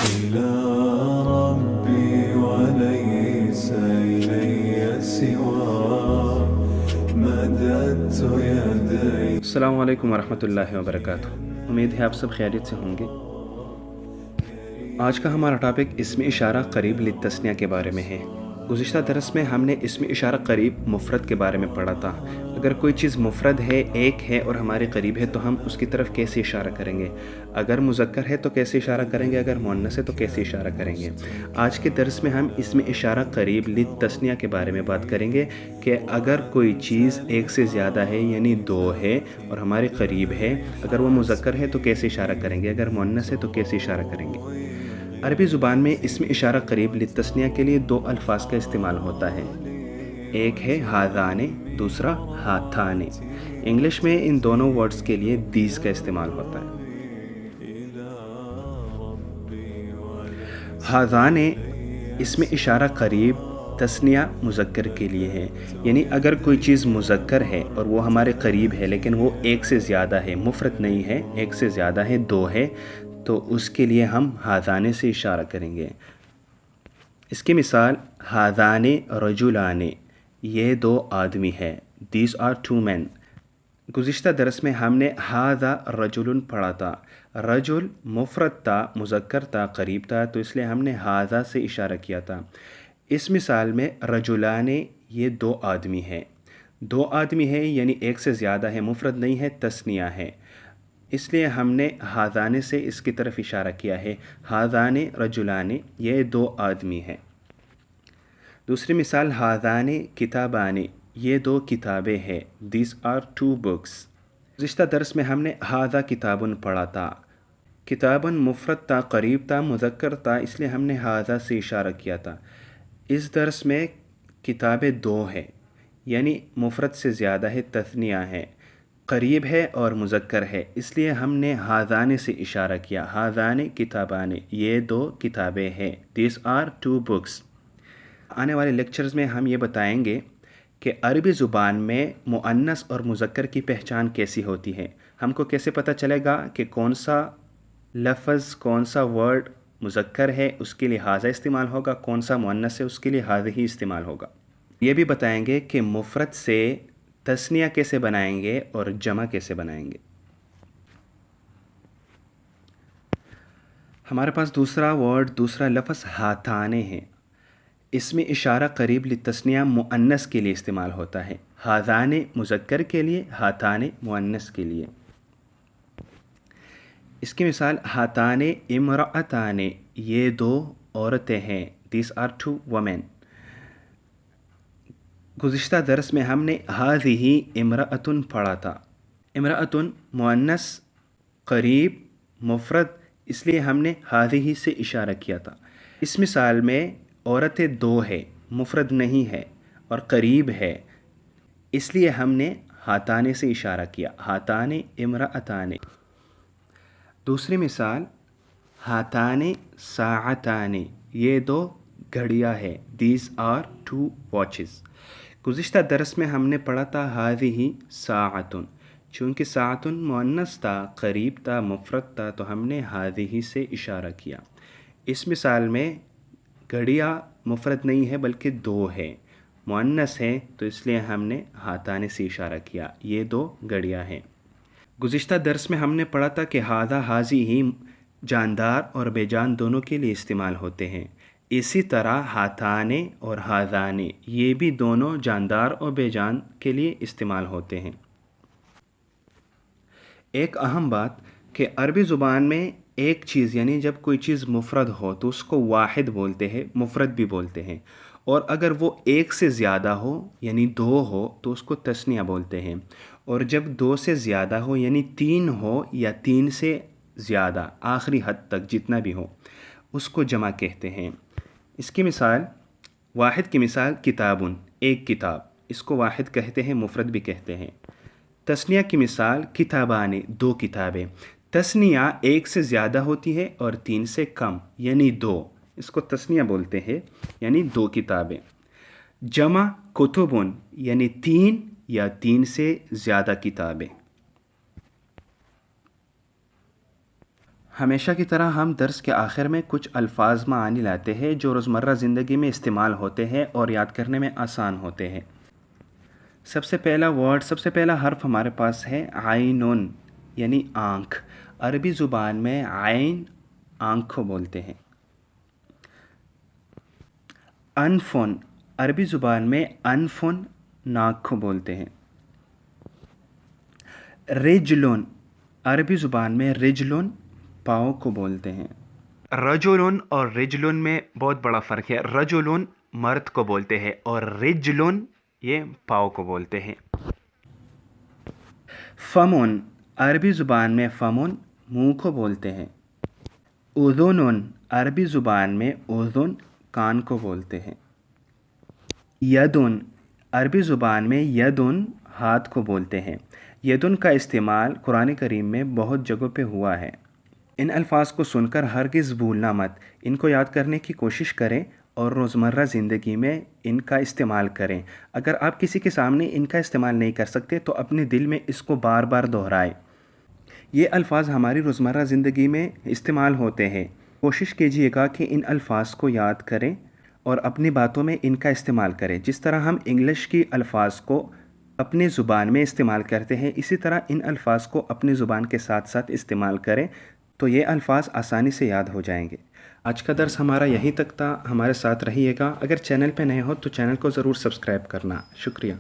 إلى ربي وليس إلي سواه مددت يدي. السلام علیکم ورحمۃ اللہ وبرکاتہ. امید ہے آپ سب خیریت سے ہوں گے. آج کا ہمارا ٹاپک اسم اشارہ قریب للتثنیہ کے بارے میں ہے. گزشتہ درس میں ہم نے اسم اشارہ قریب مفرد کے بارے میں پڑھا تھا. اگر کوئی چیز مفرد ہے، ایک ہے اور ہمارے قریب ہے تو ہم اس کی طرف کیسے اشارہ کریں گے؟ اگر مذکر ہے تو کیسے اشارہ کریں گے؟ اگر مؤنث ہے تو کیسے اشارہ کریں گے؟ آج کے درس میں ہم اسم اشارہ قریب للتثنیہ کے بارے میں بات کریں گے کہ اگر کوئی چیز ایک سے زیادہ ہے یعنی دو ہے اور ہمارے قریب ہے، اگر وہ مذکر ہے تو کیسے اشارہ کریں گے؟ اگر مؤنث ہے تو کیسے اشارہ کریں گے؟ عربی زبان میں اسم اشارہ قریب للتثنیہ کے لیے دو الفاظ کا استعمال ہوتا ہے. ایک ہے ہاذان، دوسرا ہاتھان. انگلش میں ان دونوں ورڈز کے لیے دیز کا استعمال ہوتا ہے. ہاذان اسم اشارہ قریب تثنیہ مذکر کے لیے ہے، یعنی اگر کوئی چیز مذکر ہے اور وہ ہمارے قریب ہے لیکن وہ ایک سے زیادہ ہے، مفرد نہیں ہے، ایک سے زیادہ ہے، دو ہے، تو اس کے لیے ہم ہاذان سے اشارہ کریں گے. اس کی مثال ہاذان رجلان، یہ دو آدمی ہے. دیز آر ٹو مین. گزشتہ درس میں ہم نے ھذا رجل پڑھا تھا. رجل مفرد تھا، مذکر تھا، قریب تھا، تو اس لیے ہم نے ھذا سے اشارہ کیا تھا. اس مثال میں رجلان، یہ دو آدمی ہے. دو آدمی ہے یعنی ایک سے زیادہ ہے، مفرد نہیں ہے، تثنیہ ہے، اس لیے ہم نے ہاذان سے اس کی طرف اشارہ کیا ہے. ھذان رجلان، یہ دو آدمی ہیں. دوسری مثال ھذان کتابان، یہ دو کتابیں ہیں. These are two books. گزشتہ درس میں ہم نے ھذا کتاب پڑھا تھا. کتاب مفرد تھا، قریب تھا، مذکر تھا، اس لیے ہم نے ھذا سے اشارہ کیا تھا. اس درس میں کتابیں دو ہیں یعنی مفرد سے زیادہ ہے، تثنیہ ہے، قریب ہے اور مذکر ہے، اس لیے ہم نے ھذان سے اشارہ کیا. ھذان کتابان، یہ دو کتابیں ہیں. These are two books. آنے والے لیکچرز میں ہم یہ بتائیں گے کہ عربی زبان میں مؤنث اور مذکر کی پہچان کیسی ہوتی ہے. ہم کو کیسے پتہ چلے گا کہ کون سا لفظ، کون سا ورڈ مذکر ہے، اس کے لیے ھذا استعمال ہوگا، کون سا مؤنث ہے، اس کے لیے ھذہ استعمال ہوگا. یہ بھی بتائیں گے کہ مفرد سے تثنیہ کیسے بنائیں گے اور جمع کیسے بنائیں گے. ہمارے پاس دوسرا ورڈ، دوسرا لفظ ہاتھان ہے. اسم اشارہ قریب للتثنیہ مؤنث کے لیے استعمال ہوتا ہے. ھذان مذکر کے لیے، ہاتھان مؤنث کے لیے. اس کی مثال ہاتھان امرأتان، یہ دو عورتیں ہیں. These are two women. گزشتہ درس میں ہم نے ھذہ امرأۃ پڑھا تھا. امرأۃ مؤنث، قریب، مفرد، اس لیے ہم نے ھذہ سے اشارہ کیا تھا. اس مثال میں عورتیں دو ہے، مفرد نہیں ہے اور قریب ہے، اس لیے ہم نے ہاتھان سے اشارہ کیا. ہاتھان امرأتان. دوسری مثال ہاتھان ساعتان، یہ دو گھڑیاں ہے. These are two watches. گزشتہ درس میں ہم نے پڑھا تھا ھذہ ساعۃ. چونکہ ساعۃ مؤنث تھا، قریب تھا، مفرد تھا، تو ہم نے ھذہ سے اشارہ کیا. اس مثال میں گھڑیاں مفرد نہیں ہے بلکہ دو ہے، مؤنث ہے، تو اس لیے ہم نے ہاتھان سے اشارہ کیا. یہ دو گھڑیاں ہیں. گزشتہ درس میں ہم نے پڑھا تھا کہ ھذا، ھذہ جاندار اور بے جان دونوں کے لیے استعمال ہوتے ہیں. اسی طرح ہاتھان اور ھذان، یہ بھی دونوں جاندار اور بے جان کے لیے استعمال ہوتے ہیں. ایک اہم بات کہ عربی زبان میں ایک چیز یعنی جب کوئی چیز مفرد ہو تو اس کو واحد بولتے ہیں، مفرد بھی بولتے ہیں، اور اگر وہ ایک سے زیادہ ہو یعنی دو ہو تو اس کو تثنیہ بولتے ہیں، اور جب دو سے زیادہ ہو یعنی تین ہو یا تین سے زیادہ، آخری حد تک جتنا بھی ہو، اس کو جمع کہتے ہیں. اس کی مثال، واحد کی مثال کتابن، ایک کتاب، اس کو واحد کہتے ہیں، مفرد بھی کہتے ہیں. تثنیہ کی مثال کتابان، دو کتابیں. تثنیہ ایک سے زیادہ ہوتی ہے اور تین سے کم یعنی دو، اس کو تثنیہ بولتے ہیں، یعنی دو کتابیں. جمع کتبن، یعنی تین یا تین سے زیادہ کتابیں. ہمیشہ کی طرح ہم درس کے آخر میں کچھ الفاظ معانی لاتے ہیں جو روزمرہ زندگی میں استعمال ہوتے ہیں اور یاد کرنے میں آسان ہوتے ہیں۔ سب سے پہلا حرف ہمارے پاس ہے عینون یعنی آنکھ۔ عربی زبان میں عین آنکھ کو بولتے ہیں۔ انفون، عربی زبان میں انفون ناک کو بولتے ہیں۔ رجلون، عربی زبان میں رجلون پاؤں کو بولتے ہیں۔ رجلون اور رجلون میں بہت بڑا فرق ہے۔ رجلون مرد کو بولتے ہیں اور رجلون یہ پاؤں کو بولتے ہیں۔ فمون، عربی زبان میں فمون منہ کو بولتے ہیں۔ اذنون، عربی زبان میں اذن کان کو بولتے ہیں۔ یدون، عربی زبان میں یدون ہاتھ کو بولتے ہیں۔ یدون کا استعمال قرآن کریم میں بہت جگہوں پہ ہوا ہے۔ ان الفاظ کو سن کر ہرگز بھولنا مت، ان کو یاد کرنے کی کوشش کریں اور روزمرہ زندگی میں ان کا استعمال کریں۔ اگر آپ کسی کے سامنے ان کا استعمال نہیں کر سکتے تو اپنے دل میں اس کو بار بار دہرائیں۔ یہ الفاظ ہماری روزمرہ زندگی میں استعمال ہوتے ہیں۔ کوشش کیجیے گا کہ ان الفاظ کو یاد کریں اور اپنی باتوں میں ان کا استعمال کریں۔ جس طرح ہم انگلش کی الفاظ کو اپنی زبان میں استعمال کرتے ہیں، اسی طرح ان الفاظ کو اپنی زبان کے ساتھ ساتھ استعمال کریں تو یہ الفاظ آسانی سے یاد ہو جائیں گے۔ آج کا درس ہمارا یہیں تک تھا، ہمارے ساتھ رہیے گا۔ اگر چینل پہ نئے ہو تو چینل کو ضرور سبسکرائب کرنا۔ شکریہ۔